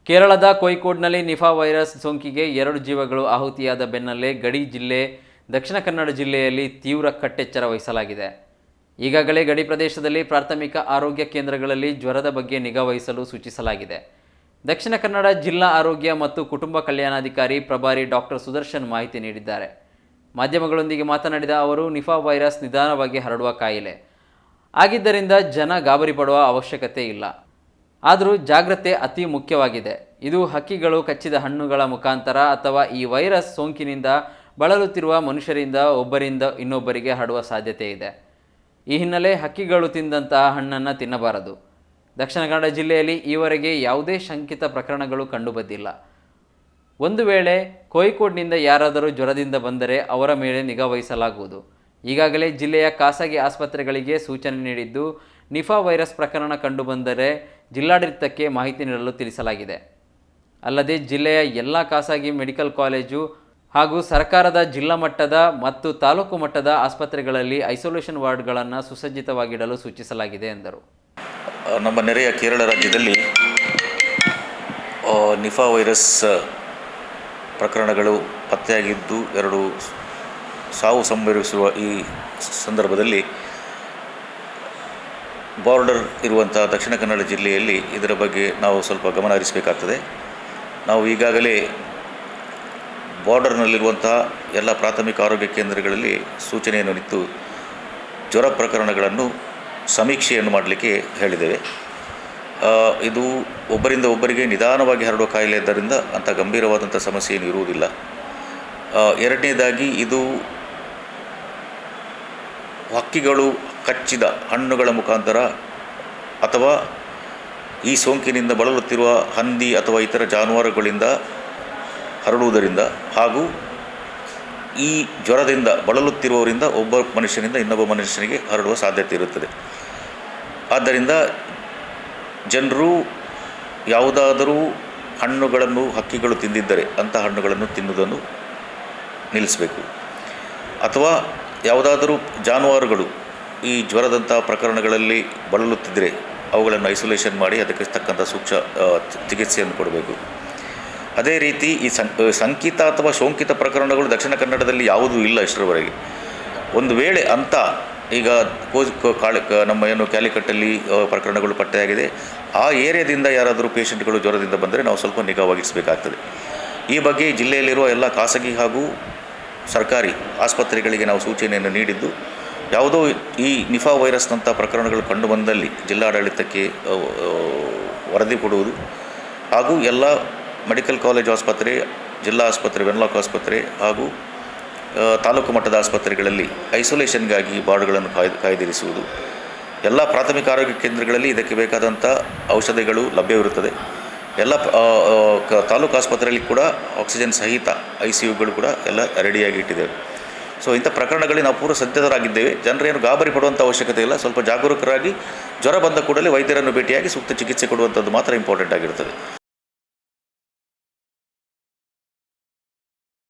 ಕೇರಳದ ಕೋಯಿಕೋಡ್ನಲ್ಲಿ Nipah virus ಸೋಂಕಿಗೆ 2 ಜೀವಗಳು ಆಹುತಿಯಾದ ಬೆನ್ನಲ್ಲೇ ಗಡಿ ಜಿಲ್ಲೆ ದಕ್ಷಿಣ ಕನ್ನಡ ಜಿಲ್ಲೆಯಲ್ಲಿ ತೀವ್ರ ಕಟ್ಟೆಚ್ಚರ ವಹಿಸಲಾಗಿದೆ. ಈಗಾಗಲೇ ಗಡಿ ಪ್ರದೇಶದಲ್ಲಿ ಪ್ರಾಥಮಿಕ ಆರೋಗ್ಯ ಕೇಂದ್ರಗಳಲ್ಲಿ ಜ್ವರದ ಬಗ್ಗೆ ನಿಗಾ ವಹಿಸಲು ಸೂಚಿಸಲಾಗಿದೆ. ದಕ್ಷಿಣ ಕನ್ನಡ ಜಿಲ್ಲಾ ಆರೋಗ್ಯ ಮತ್ತು ಕುಟುಂಬ ಕಲ್ಯಾಣಾಧಿಕಾರಿ ಪ್ರಭಾರಿ ಡಾಕ್ಟರ್ ಸುದರ್ಶನ್ ಮಾಹಿತಿ ನೀಡಿದ್ದಾರೆ. ಮಾಧ್ಯಮಗಳೊಂದಿಗೆ ಮಾತನಾಡಿದ ಅವರು, ನಿಫಾ ವೈರಸ್ ನಿಧಾನವಾಗಿ ಹರಡುವ ಕಾಯಿಲೆ ಆಗಿದ್ದರಿಂದ ಜನ ಗಾಬರಿ ಪಡುವ ಅವಶ್ಯಕತೆ ಇಲ್ಲ. ಆದರೂ ಜಾಗ್ರತೆ ಅತಿ ಮುಖ್ಯವಾಗಿದೆ. ಇದು ಹಕ್ಕಿಗಳು ಕಚ್ಚಿದ ಹಣ್ಣುಗಳ ಮುಖಾಂತರ ಅಥವಾ ಈ ವೈರಸ್ ಸೋಂಕಿನಿಂದ ಬಳಲುತ್ತಿರುವ ಮನುಷ್ಯರಿಂದ ಒಬ್ಬರಿಂದ ಇನ್ನೊಬ್ಬರಿಗೆ ಹರಡುವ ಸಾಧ್ಯತೆ ಇದೆ. ಈ ಹಿನ್ನೆಲೆ ಹಕ್ಕಿಗಳು ತಿಂದಂತಹ ಹಣ್ಣನ್ನು ತಿನ್ನಬಾರದು. ದಕ್ಷಿಣ ಕನ್ನಡ ಜಿಲ್ಲೆಯಲ್ಲಿ ಈವರೆಗೆ ಯಾವುದೇ ಶಂಕಿತ ಪ್ರಕರಣಗಳು ಕಂಡುಬಂದಿಲ್ಲ. ಒಂದು ವೇಳೆ ಕೋಯಿಕೋಡ್ನಿಂದ ಯಾರಾದರೂ ಜ್ವರದಿಂದ ಬಂದರೆ ಅವರ ಮೇಲೆ ನಿಗಾ ವಹಿಸಲಾಗುವುದು. ಈಗಾಗಲೇ ಜಿಲ್ಲೆಯ ಖಾಸಗಿ ಆಸ್ಪತ್ರೆಗಳಿಗೆ ಸೂಚನೆ ನೀಡಿದ್ದು, ನಿಫಾ ವೈರಸ್ ಪ್ರಕರಣ ಕಂಡುಬಂದರೆ ಜಿಲ್ಲಾಡಳಿತಕ್ಕೆ ಮಾಹಿತಿ ನೀಡಲು ತಿಳಿಸಲಾಗಿದೆ. ಅಲ್ಲದೆ ಜಿಲ್ಲೆಯ ಎಲ್ಲ ಖಾಸಗಿ ಮೆಡಿಕಲ್ ಕಾಲೇಜು ಹಾಗೂ ಸರ್ಕಾರದ ಜಿಲ್ಲಾ ಮಟ್ಟದ ಮತ್ತು ತಾಲೂಕು ಮಟ್ಟದ ಆಸ್ಪತ್ರೆಗಳಲ್ಲಿ ಐಸೋಲೇಷನ್ ವಾರ್ಡ್ಗಳನ್ನು ಸುಸಜ್ಜಿತವಾಗಿಡಲು ಸೂಚಿಸಲಾಗಿದೆ ಎಂದರು. ನಮ್ಮ ನೆರೆಯ ಕೇರಳ ರಾಜ್ಯದಲ್ಲಿ ನಿಫಾ ವೈರಸ್ ಪ್ರಕರಣಗಳು ಪತ್ತೆಯಾಗಿದ್ದು 2 ಸಾವು ಸಂಭವಿಸುವ ಈ ಸಂದರ್ಭದಲ್ಲಿ ಬಾರ್ಡರ್ ಇರುವಂಥ ದಕ್ಷಿಣ ಕನ್ನಡ ಜಿಲ್ಲೆಯಲ್ಲಿ ಇದರ ಬಗ್ಗೆ ನಾವು ಸ್ವಲ್ಪ ಗಮನ ಹರಿಸಬೇಕಾಗ್ತದೆ. ನಾವು ಈಗಾಗಲೇ ಬಾರ್ಡರ್ನಲ್ಲಿರುವಂತಹ ಎಲ್ಲ ಪ್ರಾಥಮಿಕ ಆರೋಗ್ಯ ಕೇಂದ್ರಗಳಲ್ಲಿ ಸೂಚನೆಯನ್ನು ಇತ್ತು ಜ್ವರ ಪ್ರಕರಣಗಳನ್ನು ಸಮೀಕ್ಷೆಯನ್ನು ಮಾಡಲಿಕ್ಕೆ ಹೇಳಿದ್ದೇವೆ. ಇದು ಒಬ್ಬರಿಂದ ಒಬ್ಬರಿಗೆ ನಿಧಾನವಾಗಿ ಹರಡುವ ಕಾಯಿಲೆ ಇದ್ದರಿಂದ ಅಂಥ ಗಂಭೀರವಾದಂಥ ಸಮಸ್ಯೆ ಏನು ಇರುವುದಿಲ್ಲ. ಎರಡನೇದಾಗಿ ಇದು ಹಕ್ಕಿಗಳು ಕಚ್ಚಿದ ಹಣ್ಣುಗಳ ಮುಖಾಂತರ ಅಥವಾ ಈ ಸೋಂಕಿನಿಂದ ಬಳಲುತ್ತಿರುವ ಹಂದಿ ಅಥವಾ ಇತರ ಜಾನುವಾರುಗಳಿಂದ ಹರಡುವುದರಿಂದ ಹಾಗೂ ಈ ಜ್ವರದಿಂದ ಬಳಲುತ್ತಿರುವವರಿಂದ ಒಬ್ಬ ಮನುಷ್ಯನಿಂದ ಇನ್ನೊಬ್ಬ ಮನುಷ್ಯನಿಗೆ ಹರಡುವ ಸಾಧ್ಯತೆ ಇರುತ್ತದೆ. ಆದ್ದರಿಂದ ಜನರು ಯಾವುದಾದರೂ ಹಣ್ಣುಗಳನ್ನು ಹಕ್ಕಿಗಳು ತಿಂದಿದ್ದರೆ ಅಂಥ ಹಣ್ಣುಗಳನ್ನು ತಿನ್ನುವುದನ್ನು ನಿಲ್ಲಿಸಬೇಕು. ಅಥವಾ ಯಾವುದಾದರೂ ಜಾನುವಾರುಗಳು ಈ ಜ್ವರದಂಥ ಪ್ರಕರಣಗಳಲ್ಲಿ ಬಳಲುತ್ತಿದ್ದರೆ ಅವುಗಳನ್ನು ಐಸೋಲೇಷನ್ ಮಾಡಿ ಅದಕ್ಕೆ ತಕ್ಕಂಥ ಸೂಕ್ಷ್ಮ ಚಿಕಿತ್ಸೆಯನ್ನು ಕೊಡಬೇಕು. ಅದೇ ರೀತಿ ಈ ಸಂಕಿತ ಅಥವಾ ಸೋಂಕಿತ ಪ್ರಕರಣಗಳು ದಕ್ಷಿಣ ಕನ್ನಡದಲ್ಲಿ ಯಾವುದೂ ಇಲ್ಲ ಇಷ್ಟರವರೆಗೆ. ಒಂದು ವೇಳೆ ಅಂಥ ಈಗ ನಮ್ಮ ಏನು ಕ್ಯಾಲಿಕಟ್ಟಲ್ಲಿ ಪ್ರಕರಣಗಳು ಪತ್ತೆಯಾಗಿದೆ, ಆ ಏರಿಯಾದಿಂದ ಯಾರಾದರೂ ಪೇಷಂಟ್ಗಳು ಜ್ವರದಿಂದ ಬಂದರೆ ನಾವು ಸ್ವಲ್ಪ ನಿಗಾ ವಹಿಸಬೇಕಾಗ್ತದೆ. ಈ ಬಗ್ಗೆ ಜಿಲ್ಲೆಯಲ್ಲಿರುವ ಎಲ್ಲ ಖಾಸಗಿ ಹಾಗೂ ಸರ್ಕಾರಿ ಆಸ್ಪತ್ರೆಗಳಿಗೆ ನಾವು ಸೂಚನೆಯನ್ನು ನೀಡಿದ್ದು, ಯಾವುದೋ ಈ ನಿಫಾ ವೈರಸ್ನಂಥ ಪ್ರಕರಣಗಳು ಕಂಡುಬಂದಲ್ಲಿ ಜಿಲ್ಲಾಡಳಿತಕ್ಕೆ ವರದಿ ಕೊಡುವುದು ಹಾಗೂ ಎಲ್ಲ ಮೆಡಿಕಲ್ ಕಾಲೇಜು ಆಸ್ಪತ್ರೆ, ಜಿಲ್ಲಾ ಆಸ್ಪತ್ರೆ, ವೆನ್ಲಾಕ್ ಆಸ್ಪತ್ರೆ ಹಾಗೂ ತಾಲೂಕು ಮಟ್ಟದ ಆಸ್ಪತ್ರೆಗಳಲ್ಲಿ ಐಸೋಲೇಷನ್ಗಾಗಿ ವಾರ್ಡ್ಗಳನ್ನು ಕಾಯ್ದಿರಿಸುವುದು. ಎಲ್ಲ ಪ್ರಾಥಮಿಕ ಆರೋಗ್ಯ ಕೇಂದ್ರಗಳಲ್ಲಿ ಇದಕ್ಕೆ ಬೇಕಾದಂಥ ಔಷಧಿಗಳು ಲಭ್ಯವಿರುತ್ತದೆ. ಎಲ್ಲ ತಾಲೂಕು ಆಸ್ಪತ್ರೆಯಲ್ಲಿ ಕೂಡ ಆಕ್ಸಿಜನ್ ಸಹಿತ ICUಗಳು ಕೂಡ ಎಲ್ಲ ರೆಡಿಯಾಗಿ ಇಟ್ಟಿದ್ದೇವೆ. ಸೊ ಇಂಥ ಪ್ರಕರಣಗಳಲ್ಲಿ ನಾವು ಪೂರ್ವ ಸಜ್ಜಿತರಾಗಿದ್ದೇವೆ. ಜನರೇನು ಗಾಬರಿ ಪಡುವಂಥ ಅವಶ್ಯಕತೆ ಇಲ್ಲ. ಸ್ವಲ್ಪ ಜಾಗರೂಕರಾಗಿ ಜ್ವರ ಬಂದ ಕೂಡಲೇ ವೈದ್ಯರನ್ನು ಭೇಟಿಯಾಗಿ ಸೂಕ್ತ ಚಿಕಿತ್ಸೆ ಕೊಡುವಂಥದ್ದು ಮಾತ್ರ ಇಂಪಾರ್ಟೆಂಟ್ ಆಗಿರ್ತದೆ.